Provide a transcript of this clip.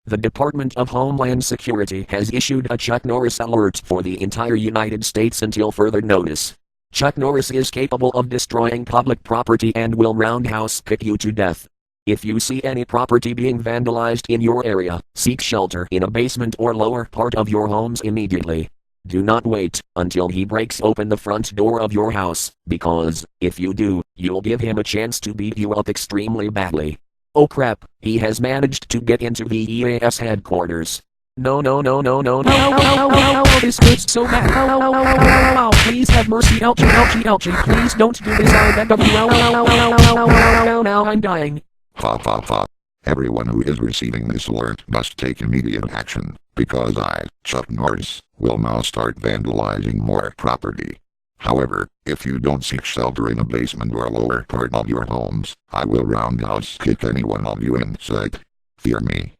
The Department of Homeland Security has issued a Chuck Norris alert for the entire United States until further notice. Chuck Norris is capable of destroying public property and will roundhouse kick you to death. If you see any property being vandalized in your area, seek shelter in a basement or lower part of your homes immediately. Do not wait until he breaks open the front door of your house, because, if you do, you'll give him a chance to beat you up extremely badly. Oh crap, he has managed to get into the EAS headquarters. No, this hurts so bad. Please have mercy, ouchie, please don't do this, I beg of you. Now I'm dying. Everyone who is receiving this alert must take immediate action, because I, Chuck Norris, will now start vandalizing more property. However, if you don't seek shelter in a basement or lower part of your homes, I will roundhouse kick any one of you in sight. Fear me.